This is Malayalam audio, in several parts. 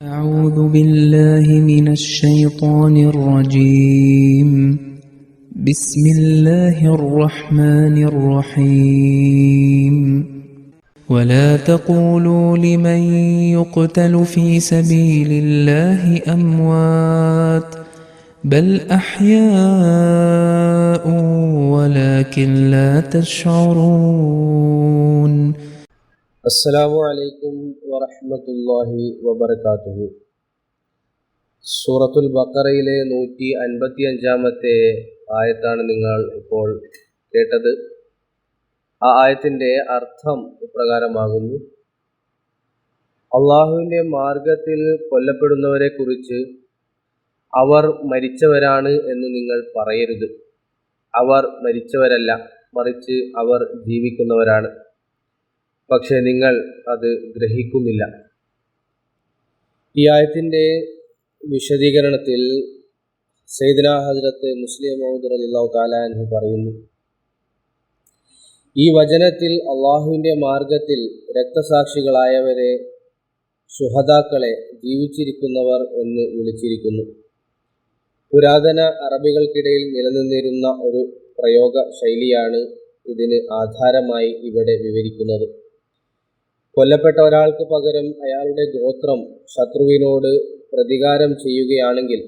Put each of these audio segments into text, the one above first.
أعوذ بالله من الشيطان الرجيم. بسم الله الرحمن الرحيم. ولا تقولوا لمن يقتل في سبيل الله أموات بل أحياء ولكن لا تشعرون. അസ്സലാമു അലൈക്കും വറഹ്മത്തുള്ളാഹി വബറകാതുഹു. സൂറത്തുൽ ബഖറയിലെ 155-ാമത്തെ ആയത്താണ് നിങ്ങൾ ഇപ്പോൾ കേട്ടത്. ആ ആയത്തിൻ്റെ അർത്ഥം ഇപ്രകാരമാകുന്നു: അള്ളാഹുവിൻ്റെ മാർഗത്തിൽ കൊല്ലപ്പെടുന്നവരെ കുറിച്ച് അവർ മരിച്ചവരാണ് എന്ന് നിങ്ങൾ പറയരുത്. അവർ മരിച്ചവരല്ല, മറിച്ച് അവർ ജീവിക്കുന്നവരാണ്. പക്ഷെ നിങ്ങൾ അത് ഗ്രഹിക്കുന്നില്ല. ഈ ആയത്തിൻ്റെ വിശദീകരണത്തിൽ സയ്യിദ്നാ ഹസ്രത്ത് മുസ്ലിം മൗഊദ് റളിയല്ലാഹു തആല അൻഹു പറയുന്നു, ഈ വചനത്തിൽ അള്ളാഹുവിൻ്റെ മാർഗത്തിൽ രക്തസാക്ഷികളായവരെ ശുഹദാക്കളെ ജീവിച്ചിരിക്കുന്നവർ എന്ന് വിളിച്ചിരിക്കുന്നു. പുരാതന അറബികൾക്കിടയിൽ നിലനിന്നിരുന്ന ഒരു പ്രയോഗ ശൈലിയാണ് ഇതിന് ആധാരമായി ഇവിടെ വിവരിക്കുന്നത്. കൊല്ലപ്പെട്ട ഒരാൾക്ക് പകരം അയാളുടെ ഗോത്രം ശത്രുവിനോട് പ്രതികാരം ചെയ്യുകയാണെങ്കിൽ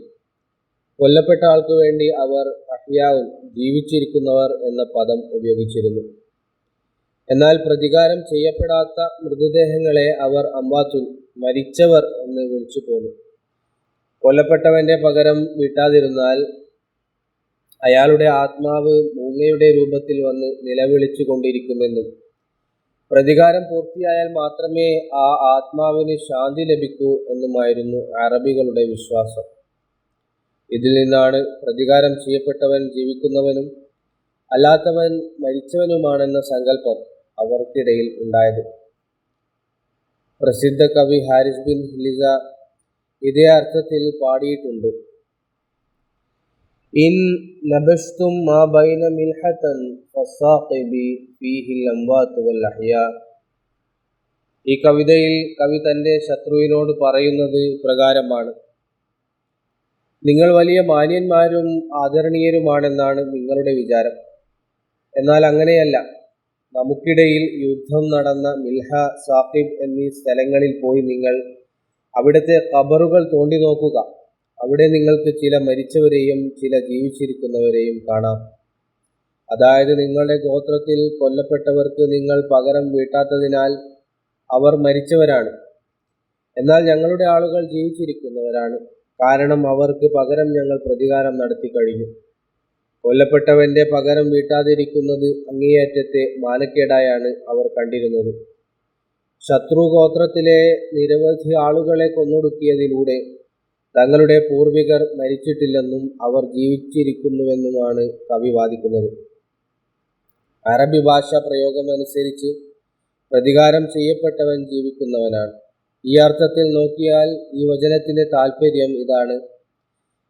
കൊല്ലപ്പെട്ട ആൾക്ക് വേണ്ടി അവർ അഹ്യാഉൻ ജീവിച്ചിരിക്കുന്നവർ എന്ന പദം ഉപയോഗിച്ചിരുന്നു. എന്നാൽ പ്രതികാരം ചെയ്യപ്പെടാത്ത മൃതദേഹങ്ങളെ അവർ അംവാത്തുൻ മരിച്ചവർ എന്ന് വിളിച്ചു പോന്നു. കൊല്ലപ്പെട്ടവന്റെ പകരം വീട്ടാതിരുന്നാൽ അയാളുടെ ആത്മാവ് മൂങ്ങയുടെ രൂപത്തിൽ വന്ന് നിലവിളിച്ചു കൊണ്ടിരിക്കുമെന്നും പ്രതികാരം പൂർത്തിയായാൽ മാത്രമേ ആ ആത്മാവിന് ശാന്തി ലഭിക്കൂ എന്നുമായിരുന്നു അറബികളുടെ വിശ്വാസം. ഇതിൽ നിന്നാണ് പ്രതികാരം ചെയ്യപ്പെട്ടവൻ ജീവിക്കുന്നവനും അല്ലാത്തവൻ മരിച്ചവനുമാണെന്ന സങ്കല്പം അവർക്കിടയിൽ ഉണ്ടായത്. പ്രസിദ്ധ കവി ഹാരിസ് ബിൻ ഹിലിസ ഇതേ അർത്ഥത്തിൽ പാടിയിട്ടുണ്ട്: ഇൻ നബസ്തും മാ ബൈന മിൽഹതൻ ഫസാഖിബി ഫീഹിൽ അംവാത് വൽ അഹ്യാ. ഈ കവിതയിൽ കവി തൻ്റെ ശത്രുവിനോട് പറയുന്നത് പ്രകാരമാണ്: നിങ്ങൾ വലിയ മാന്യന്മാരും ആദരണീയരുമാണെന്നാണ് നിങ്ങളുടെ വിചാരം. എന്നാൽ അങ്ങനെയല്ല. നമുക്കിടയിൽ യുദ്ധം നടന്ന മിൽഹ, സാഖിബ് എന്നീ സ്ഥലങ്ങളിൽ പോയി നിങ്ങൾ അവിടുത്തെ ഖബറുകൾ തോണ്ടി നോക്കുക. അവിടെ നിങ്ങൾക്ക് ചില മരിച്ചവരെയും ചില ജീവിച്ചിരിക്കുന്നവരെയും കാണാം. അതായത് നിങ്ങളുടെ ഗോത്രത്തിൽ കൊല്ലപ്പെട്ടവർക്ക് നിങ്ങൾ പകരം വീട്ടാത്തതിനാൽ അവർ മരിച്ചവരാണ്. എന്നാൽ ഞങ്ങളുടെ ആളുകൾ ജീവിച്ചിരിക്കുന്നവരാണ്. കാരണം അവർക്ക് പകരം ഞങ്ങൾ പ്രതികാരം നടത്തി കഴിഞ്ഞു. കൊല്ലപ്പെട്ടവന്റെ പകരം വീട്ടാതിരിക്കുന്നത് അങ്ങേയറ്റത്തെ മാനക്കേടായാണ് അവർ കണ്ടിരുന്നത്. ശത്രു ഗോത്രത്തിലെ നിരവധി ആളുകളെ കൊന്നൊടുക്കിയതിലൂടെ തങ്ങളുടെ പൂർവികർ മരിച്ചിട്ടില്ലെന്നും അവർ ജീവിച്ചിരിക്കുന്നുവെന്നുമാണ് കവി വാദിക്കുന്നത്. അറബി ഭാഷാ പ്രയോഗമനുസരിച്ച് പ്രതികാരം ചെയ്യപ്പെട്ടവൻ ജീവിക്കുന്നവനാണ്. ഈ അർത്ഥത്തിൽ നോക്കിയാൽ ഈ വചനത്തിന്റെ താല്പര്യം ഇതാണ്: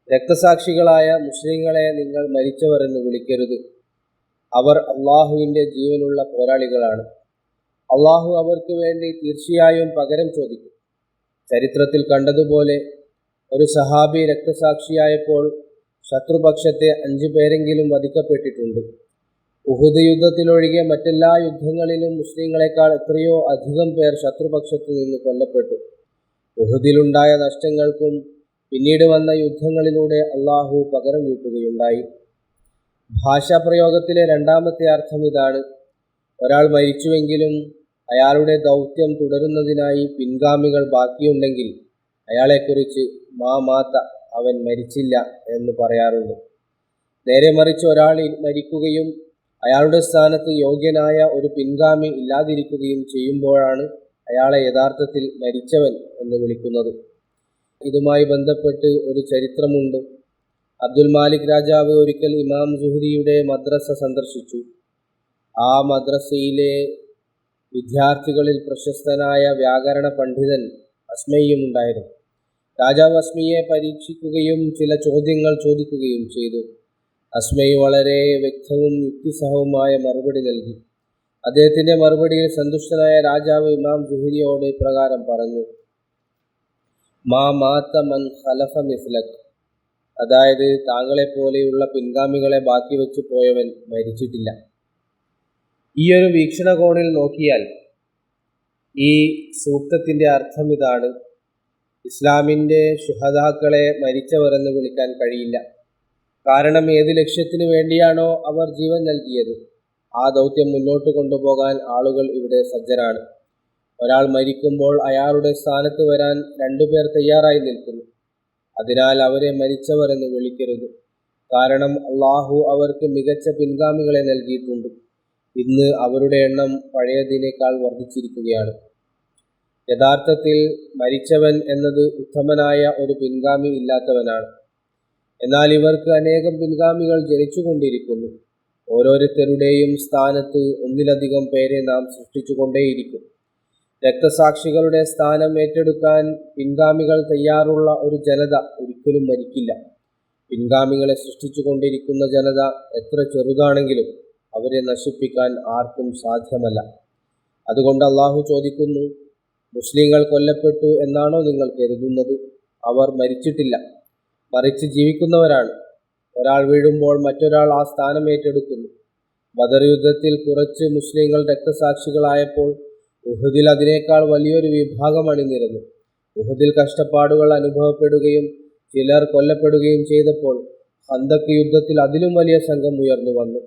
രക്തസാക്ഷികളായ മുസ്ലിങ്ങളെ നിങ്ങൾ മരിച്ചവർ എന്ന് വിളിക്കരുത്. അവർ അള്ളാഹുവിൻ്റെ ജീവനുള്ള പോരാളികളാണ്. അള്ളാഹു അവർക്ക് വേണ്ടി തീർച്ചയായും പകരം ചോദിക്കും. ചരിത്രത്തിൽ കണ്ടതുപോലെ ഒരു സഹാബി രക്തസാക്ഷിയായപ്പോൾ ശത്രുപക്ഷത്തെ 5 പേരെങ്കിലും വധിക്കപ്പെട്ടിട്ടുണ്ട്. ഉഹുദ് യുദ്ധത്തിലൊഴികെ മറ്റെല്ലാ യുദ്ധങ്ങളിലും മുസ്ലിങ്ങളെക്കാൾ എത്രയോ അധികം പേർ ശത്രുപക്ഷത്തു നിന്ന് കൊല്ലപ്പെട്ടു. ഉഹുദിലുണ്ടായ നഷ്ടങ്ങൾക്കും പിന്നീട് വന്ന യുദ്ധങ്ങളിലൂടെ അള്ളാഹു പകരം വീട്ടുകയുണ്ടായി. ഭാഷാപ്രയോഗത്തിലെ രണ്ടാമത്തെ അർത്ഥം ഇതാണ്: ഒരാൾ മരിച്ചുവെങ്കിലും അയാളുടെ ദൗത്യം തുടരുന്നതിനായി പിൻഗാമികൾ ബാക്കിയുണ്ടെങ്കിൽ അയാളെക്കുറിച്ച് മാ മാത്ത, അവൻ മരിച്ചില്ല എന്ന് പറയാറുണ്ട്. നേരെ മറിച്ച് ഒരാൾ മരിക്കുകയും അയാളുടെ സ്ഥാനത്ത് യോഗ്യനായ ഒരു പിൻഗാമി ഇല്ലാതിരിക്കുകയും ചെയ്യുമ്പോഴാണ് അയാളെ യഥാർത്ഥത്തിൽ മരിച്ചവൻ എന്ന് വിളിക്കുന്നത്. ഇതുമായി ബന്ധപ്പെട്ട് ഒരു ചരിത്രമുണ്ട്. അബ്ദുൽ മാലിക് രാജാവ് ഒരിക്കൽ ഇമാം സുഹ്രിയുടെ മദ്രസ സന്ദർശിച്ചു. ആ മദ്രസയിലെ വിദ്യാർത്ഥികളിൽ പ്രശസ്തനായ വ്യാകരണ പണ്ഡിതൻ അസ്മയും ഉണ്ടായിരുന്നു. രാജാവ് അസ്മയെ പരീക്ഷിക്കുകയും ചില ചോദ്യങ്ങൾ ചോദിക്കുകയും ചെയ്തു. അസ്മയി വളരെ വ്യക്തവും യുക്തിസഹവുമായ മറുപടി നൽകി. അദ്ദേഹത്തിൻ്റെ മറുപടിയിൽ സന്തുഷ്ടനായ രാജാവ് ഇമാം സുഹ്രിയോട് ഇപ്രകാരം പറഞ്ഞു: മാ മാത്ത മൻ ഖലഫ മിസ്ലക്, അതായത് താങ്കളെപ്പോലെയുള്ള പിൻഗാമികളെ ബാക്കി വെച്ച് പോയവൻ മരിച്ചിട്ടില്ല. ഈ ഒരു വീക്ഷണകോണിൽ നോക്കിയാൽ ഈ സൂക്തത്തിൻ്റെ അർത്ഥം ഇതാണ്: ഇസ്ലാമിൻ്റെ ശുഹദാക്കളെ മരിച്ചവർ എന്ന് വിളിക്കാൻ കഴിയില്ല. കാരണം ഏത് ലക്ഷ്യത്തിനു വേണ്ടിയാണോ അവർ ജീവൻ നൽകിയത് ആ ദൗത്യം മുന്നോട്ട് കൊണ്ടുപോകാൻ ആളുകൾ ഇവിടെ സജ്ജരാണ്. ഒരാൾ മരിക്കുമ്പോൾ അയാളുടെ സ്ഥാനത്ത് വരാൻ രണ്ടുപേർ തയ്യാറായി നിൽക്കുന്നു. അതിനാൽ അവരെ മരിച്ചവർ എന്ന് വിളിക്കരുത്. കാരണം അള്ളാഹു അവർക്ക് മികച്ച പിൻഗാമികളെ നൽകിയിട്ടുണ്ട്. ഇന്ന് അവരുടെ എണ്ണം പഴയതിനേക്കാൾ വർദ്ധിച്ചിരിക്കുകയാണ്. യഥാർത്ഥത്തിൽ മരിച്ചവൻ എന്നത് ഉത്തമനായ ഒരു പിൻഗാമി ഇല്ലാത്തവനാണ്. എന്നാൽ ഇവർക്ക് അനേകം പിൻഗാമികൾ ജനിച്ചുകൊണ്ടിരിക്കുന്നു. ഓരോരുത്തരുടെയും സ്ഥാനത്ത് ഒന്നിലധികം പേരെ നാം സൃഷ്ടിച്ചുകൊണ്ടേയിരിക്കും. രക്തസാക്ഷികളുടെ സ്ഥാനം ഏറ്റെടുക്കാൻ പിൻഗാമികൾ തയ്യാറുള്ള ഒരു ജനത ഒരിക്കലും മരിക്കില്ല. പിൻഗാമികളെ സൃഷ്ടിച്ചുകൊണ്ടിരിക്കുന്ന ജനത എത്ര ചെറുതാണെങ്കിലും അവരെ നശിപ്പിക്കാൻ ആർക്കും സാധ്യമല്ല. അതുകൊണ്ട് അള്ളാഹു ചോദിക്കുന്നു, മുസ്ലിങ്ങൾ കൊല്ലപ്പെട്ടു എന്നാണോ നിങ്ങൾ കരുതുന്നത്? അവർ മരിച്ചിട്ടില്ല, മറിച്ച് ജീവിക്കുന്നവരാണ്. ഒരാൾ വീഴുമ്പോൾ മറ്റൊരാൾ ആ സ്ഥാനം ഏറ്റെടുക്കുന്നു. ബദർ യുദ്ധത്തിൽ കുറച്ച് മുസ്ലിങ്ങൾ രക്തസാക്ഷികളായപ്പോൾ ഉഹദിൽ അതിനേക്കാൾ വലിയൊരു വിഭാഗം അണിനിരന്നു. ഉഹദിൽ കഷ്ടപ്പാടുകൾ അനുഭവപ്പെടുകയും ചിലർ കൊല്ലപ്പെടുകയും ചെയ്തപ്പോൾ ഖന്തക്ക് യുദ്ധത്തിൽ അതിലും വലിയ സംഘം ഉയർന്നു വന്നു.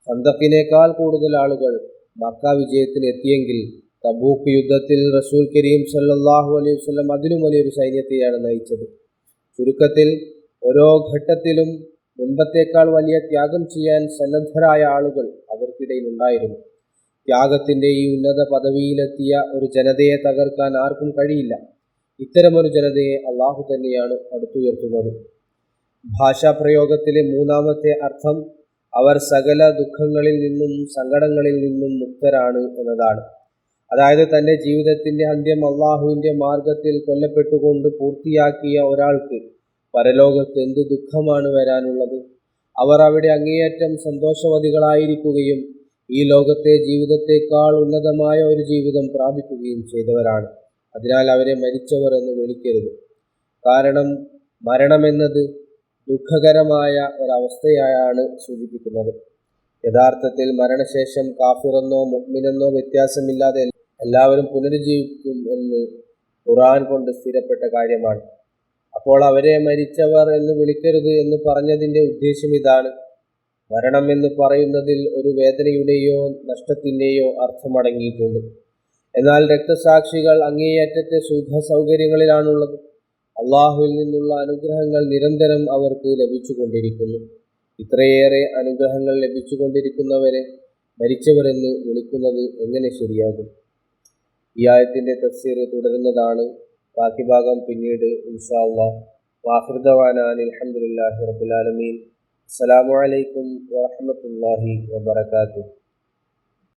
ഖന്തക്കിനേക്കാൾ കൂടുതൽ ആളുകൾ മക്ക വിജയത്തിന് എത്തിയെങ്കിൽ തബൂക്ക് യുദ്ധത്തിൽ റസൂൽ കരീം സല്ലല്ലാഹു അലൈഹി വസല്ലം അതിലും വലിയൊരു സൈന്യത്തെയാണ് നയിച്ചത്. ചുരുക്കത്തിൽ ഓരോ ഘട്ടത്തിലും മുൻപത്തേക്കാൾ വലിയ ത്യാഗം ചെയ്യാൻ സന്നദ്ധരായ ആളുകൾ അവർക്കിടയിൽ ഉണ്ടായിരുന്നു. ത്യാഗത്തിൻ്റെ ഈ ഉന്നത പദവിയിലെത്തിയ ഒരു ജനതയെ തകർക്കാൻ ആർക്കും കഴിയില്ല. ഇത്തരമൊരു ജനതയെ അള്ളാഹു തന്നെയാണ് അടുത്തുയർത്തുന്നത്. ഭാഷാപ്രയോഗത്തിലെ മൂന്നാമത്തെ അർത്ഥം അവർ സകല ദുഃഖങ്ങളിൽ നിന്നും സങ്കടങ്ങളിൽ നിന്നും മുക്തരാണ് എന്നതാണ്. അതായത് തൻ്റെ ജീവിതത്തിൻ്റെ അന്ത്യം അള്ളാഹുവിൻ്റെ മാർഗത്തിൽ കൊല്ലപ്പെട്ടുകൊണ്ട് പൂർത്തിയാക്കിയ ഒരാൾക്ക് പരലോകത്ത് എന്ത് ദുഃഖമാണ് വരാനുള്ളത്? അവർ അവിടെ അങ്ങേയറ്റം സന്തോഷവതികളായിരിക്കുകയും ഈ ലോകത്തെ ജീവിതത്തെക്കാൾ ഉന്നതമായ ഒരു ജീവിതം പ്രാപിക്കുകയും ചെയ്തവരാണ്. അതിനാൽ അവരെ മരിച്ചവർ എന്ന് വിളിക്കരുത്. കാരണം മരണമെന്നത് ദുഃഖകരമായ ഒരവസ്ഥയാണ് സൂചിപ്പിക്കുന്നത്. യഥാർത്ഥത്തിൽ മരണശേഷം കാഫിറെന്നോ മുഅ്മിനെന്നോ വ്യത്യാസമില്ലാതെ എല്ലാവരും പുനരുജ്ജീവിക്കും എന്ന് ഖുർആൻ കൊണ്ട് സ്ഥിരപ്പെട്ട കാര്യമാണ്. അപ്പോൾ അവരെ മരിച്ചവർ എന്ന് വിളിക്കരുത് എന്ന് പറഞ്ഞതിൻ്റെ ഉദ്ദേശം ഇതാണ്: മരണം എന്ന് പറയുന്നതിൽ ഒരു വേദനയുടെയോ നഷ്ടത്തിൻ്റെയോ അർത്ഥമടങ്ങിയിട്ടുണ്ട്. എന്നാൽ രക്തസാക്ഷികൾ അങ്ങേയറ്റത്തെ സുഖ സൗകര്യങ്ങളിലാണുള്ളത്. അള്ളാഹുവിൽ നിന്നുള്ള അനുഗ്രഹങ്ങൾ നിരന്തരം അവർക്ക് ലഭിച്ചുകൊണ്ടിരിക്കുന്നു. ഇത്രയേറെ അനുഗ്രഹങ്ങൾ ലഭിച്ചുകൊണ്ടിരിക്കുന്നവരെ മരിച്ചവരെന്ന് വിളിക്കുന്നത് എങ്ങനെ ശരിയാകും? ഈ ആയത്തിൻ്റെ തഫ്സീർ തുടരുന്നതാണ്. ബാക്കി ഭാഗം പിന്നീട് ഇൻഷാ അല്ലാഹ്. വആഖിറു ദഅ്വാനാ അൽഹംദുലില്ലാഹി റബ്ബിൽ ആലമീൻ. അസ്സലാമു അലൈക്കും വറഹ്മത്തുള്ളാഹി വബറകാതുഹു.